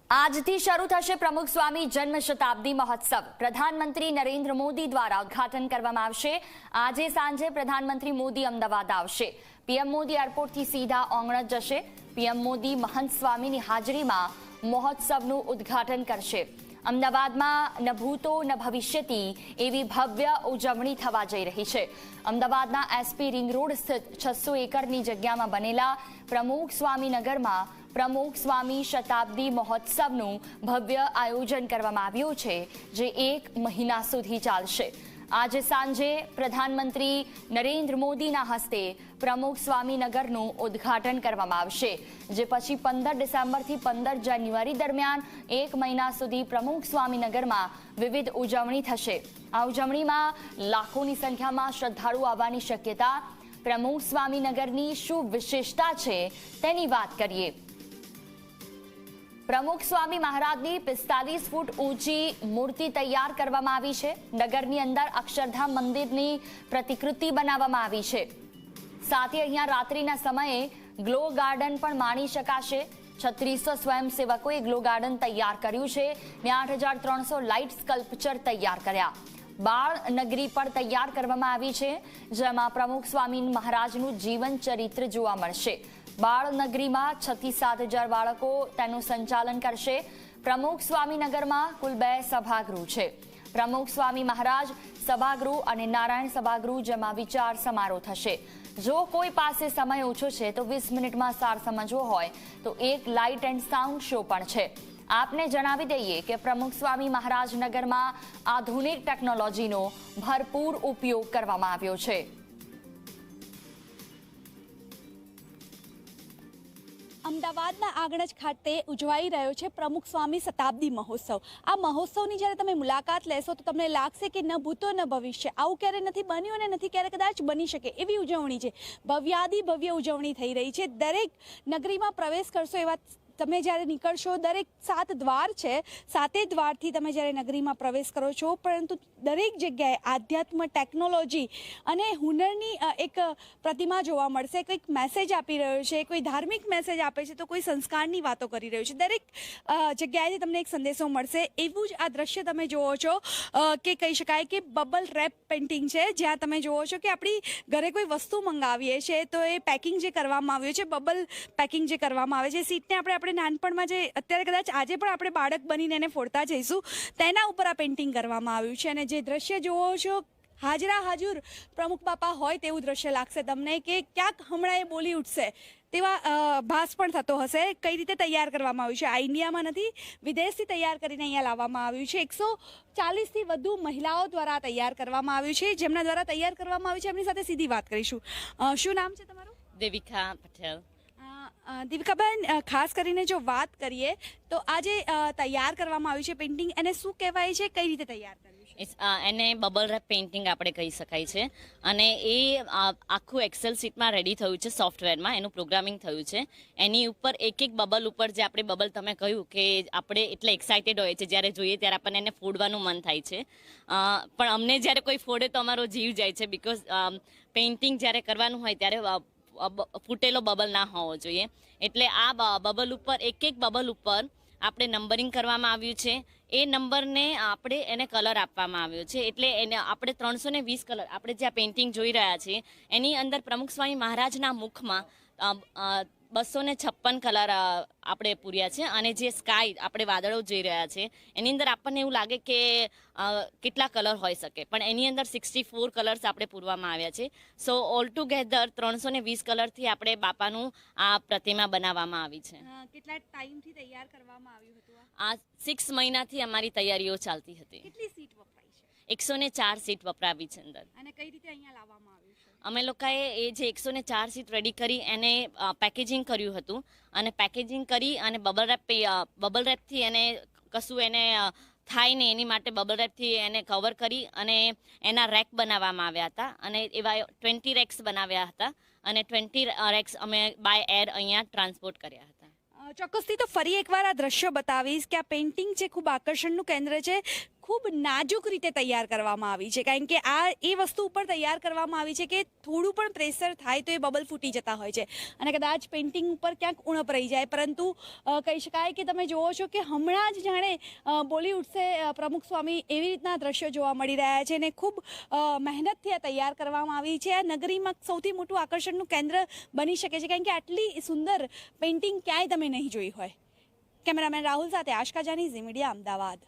આજથી શરૂ થશે પ્રમુખ સ્વામી જન્મ શતાબ્દી મહોત્સવ। પ્રધાનમંત્રી નરેન્દ્ર મોદી દ્વારા ઉદ્ઘાટન કરવામાં આવશે। આજે સાંજે પ્રધાનમંત્રી મોદી અમદાવાદ આવશે। પીએમ મોદી એરપોર્ટથી સીધા ઓંગણજ જશે। પીએમ મોદી મહંત સ્વામીની હાજરીમાં મહોત્સવનું ઉદ્ઘાટન કરશે। અમદાવાદમાં ન ભૂતો ન ભવિષ્યતી એવી ભવ્ય ઉજવણી થવા જઈ રહી છે। અમદાવાદના એસપી રિંગ રોડ સ્થિત 600 એકરની જગ્યામાં બનેલા પ્રમુખ સ્વામી નગરમાં પ્રમુખ સ્વામી શતાબ્દી મહોત્સવનું ભવ્ય આયોજન કરવામાં આવ્યું છે, જે 1 મહિના સુધી ચાલશે। આજે સાંજે પ્રધાનમંત્રી નરેન્દ્ર મોદીના હસ્તે પ્રમુખ સ્વામી નગરનું ઉદ્ઘાટન કરવામાં આવશે, જે પછી 15 ડિસેમ્બરથી 15 જાન્યુઆરી દરમિયાન 1 મહિના સુધી પ્રમુખ સ્વામી નગરમાં વિવિધ ઉજવણી થશે। આ ઉજવણીમાં લાખોની સંખ્યામાં શ્રદ્ધાળુ આવવાની શક્યતા। પ્રમુખ સ્વામી નગરની શું વિશેષતા છે તેની વાત કરીએ। પ્રમુખ સ્વામી મહારાજની 45 ફૂટ ઊંચી મૂર્તિ તૈયાર કરવામાં આવી છે। નગરની અંદર અક્ષરધામ મંદિરની પ્રતિકૃતિ બનાવવામાં આવી છે। સાથે અહીંયા રાત્રિના સમયે ગ્લો ગાર્ડન પણ માણી શકાશે। 3600 સ્વયંસેવકોએ ગ્લો ગાર્ડન તૈયાર કર્યું છે ને 8300 લાઇટ સ્કલ્પચર તૈયાર કર્યા। બાળ નગરી પણ તૈયાર કરવામાં આવી છે, જેમાં પ્રમુખ સ્વામી મહારાજનું જીવન ચરિત્ર જોવા મળશે। બાળ નગરીમાં 6 થી 7,000 બાળકો તેનું સંચાલન કરશે। પ્રમુખ સ્વામી નગરમાં કુલ 2 સભાગૃહ છે। પ્રમુખ સ્વામી મહારાજ સભાગૃહ અને નારાયણ સભાગૃહ, જેમાં વિચાર સમારોહ થશે। જો કોઈ પાસે સમય ઓછો છે તો 20 મિનિટમાં સાર સમજવો હોય તો એક લાઇટ એન્ડ સાઉન્ડ શો પણ છે। આપને જણાવી દઈએ કે પ્રમુખ સ્વામી મહારાજ નગરમાં આધુનિક ટેકનોલોજીનો ભરપૂર ઉપયોગ કરવામાં આવ્યો છે। અમદાવાદના આંગણજ ખાતે ઉજવાઈ રહ્યો છે પ્રમુખ સ્વામી શતાબ્દી મહોત્સવ। આ મહોત્સવની જ્યારે તમે મુલાકાત લેશો તો તમને લાગશે કે ન ભૂતો ન ભવિષ્ય, આવું ક્યારે નથી બન્યું અને નથી ક્યારે કદાચ બની શકે એવી ઉજવણી છે। ભવ્યાદિ ભવ્ય ઉજવણી થઈ રહી છે। દરેક નગરીમાં પ્રવેશ કરશો એવા તમે જ્યારે નીકળશો, દરેક 7 દ્વાર છે, 7 દ્વારથી તમે જ્યારે નગરીમાં પ્રવેશ કરો છો, પરંતુ દરેક જગ્યાએ આધ્યાત્મ, ટેકનોલોજી અને હુનરની એક પ્રતિમા જોવા મળશે। કોઈક મેસેજ આપી રહ્યો છે, કોઈ ધાર્મિક મેસેજ આપે છે, તો કોઈ સંસ્કારની વાતો કરી રહ્યું છે। દરેક જગ્યાએથી તમને એક સંદેશો મળશે। એવું જ આ દ્રશ્ય તમે જુઓ છો કે કહી શકાય કે બબલ રેપ પેઇન્ટિંગ છે, જ્યાં તમે જુઓ છો કે આપણી ઘરે કોઈ વસ્તુ મંગાવીએ છીએ તો એ પેકિંગ જે કરવામાં આવ્યું છે, બબલ પેકિંગ જે કરવામાં આવે છે, સીટને આપણે નાનપણમાં જે અત્યારે કદાચ આજે પણ આપણે બાળક બનીને એને ફોડતા જઈશું, તેના ઉપર આ પેઇન્ટિંગ કરવામાં આવ્યું છે। અને જે દ્રશ્ય જુઓ છો, હાજરા હાજર પ્રમુખ બાપા હોય તેવું દ્રશ્ય લાગશે તમને, કે ક્યાંક હમણાં એ બોલી ઉઠશે તેવા ભાસ પણ થતો હશે। કઈ રીતે તૈયાર કરવામાં આવ્યું છે, આ ઇન્ડિયામાં નથી, વિદેશથી તૈયાર કરીને અહીંયા લાવવામાં આવ્યું છે। 140થી વધુ મહિલાઓ દ્વારા તૈયાર કરવામાં આવ્યું છે। જેમના દ્વારા તૈયાર કરવામાં આવ્યું છે એમની સાથે સીધી વાત કરીશું। શું નામ છે તમારું? દેવિકા પટેલ। દીપિકાબેન, ખાસ કરીને જો વાત કરીએ તો આ જે તૈયાર કરવામાં આવ્યું છે પેઇન્ટિંગ, એને શું કહેવાય છે, કઈ રીતે તૈયાર કર્યું છે? એને બબલ રેપ પેઇન્ટિંગ આપણે કહી શકાય છે। અને એ આખું એક્સેલ શીટમાં રેડી થયું છે, સોફ્ટવેરમાં એનું પ્રોગ્રામિંગ થયું છે। એની ઉપર એક બબલ ઉપર જે આપણે બબલ તમે કહ્યું કે આપણે એટલે એક્સાઇટેડ હોય છે, જ્યારે જોઈએ ત્યારે આપણને એને ફોડવાનું મન થાય છે, પણ અમને જ્યારે કોઈ ફોડે તો અમારો જીવ જાય છે, બિકોઝ પેઇન્ટિંગ જ્યારે કરવાનું હોય ત્યારે ફૂટેલો બબલ ના હોવો જોઈએ। એટલે આ બબલ ઉપર એક બબલ ઉપર આપણે નંબરિંગ કરવામાં આવ્યું છે। એ નંબરને આપણે એને કલર આપવામાં આવ્યો છે। એટલે એને આપણે 320 કલર, આપણે જે આ પેઇન્ટિંગ જોઈ રહ્યા છીએ એની અંદર પ્રમુખ સ્વામી મહારાજના મુખમાં 256 કલર આપણે પૂર્યા છે। અને જે સ્કાય આપણે વાદળો જોઈ રહ્યા છે એની અંદર આપણને એવું લાગે કે કેટલા કલર હોઈ શકે, પણ એની અંદર 64 કલર્સ આપણે પૂરવામાં આવ્યા છે। સો ઓલ ટુગેધર 320 કલરથી આપણે બાપાનું આ પ્રતિમા બનાવવામાં આવી છે। કેટલા ટાઈમથી તૈયાર કરવામાં આવ્યું હતું? આ 6 મહિનાથી અમારી તૈયારીઓ ચાલતી હતી। કેટલી સીટ વપરાઈ છે? 104 સીટ વપરાવી છે અંદર। અને કઈ રીતે અહીંયા લાવવામાં આવ્યું છે? અમે લોકોએ એ જે 104 સીટ રેડી કરી એને પેકેજિંગ કર્યું હતું, અને પેકેજિંગ કરી અને બબલ રેપથી એને કશું એને થાય ને એની માટે બબલ રેપથી એને કવર કરી અને એના રેક બનાવવામાં આવ્યા હતા। અને એવા 20 રેક્સ બનાવ્યા હતા, અને 20 રેક્સ અમે બાય એર અહીંયા ટ્રાન્સપોર્ટ કર્યા હતા। ચોક્કસથી તો ફરી એકવાર આ દ્રશ્ય બતાવીશ કે આ પેઇન્ટિંગ છે ખૂબ આકર્ષણનું કેન્દ્ર છે। ખૂબ નાજુક રીતે તૈયાર કરવામાં આવી છે, કારણ કે આ એ વસ્તુ ઉપર તૈયાર કરવામાં આવી છે કે થોડું પણ પ્રેશર થાય તો એ બબલ ફૂટી જતા હોય છે અને કદાચ પેઇન્ટિંગ ઉપર ક્યાંક ઉણપ રહી જાય. પરંતુ કહી શકાય કે તમે જુઓ છો કે હમણાં જ જાણે બોલી ઉઠશે પ્રમુખ સ્વામી એવી રીતના દ્રશ્યો જોવા મળી રહ્યા છે અને ખૂબ મહેનતથી આ તૈયાર કરવામાં આવી છે. આ નગરીમાં સૌથી મોટું આકર્ષણનું કેન્દ્ર બની શકે છે, કારણ કે આટલી સુંદર પેઇન્ટિંગ ક્યાંય તમે નહીં જોઈ હોય. કેમેરામેન રાહુલ સાથે આશકા જાની, ઝી મીડિયા, અમદાવાદ.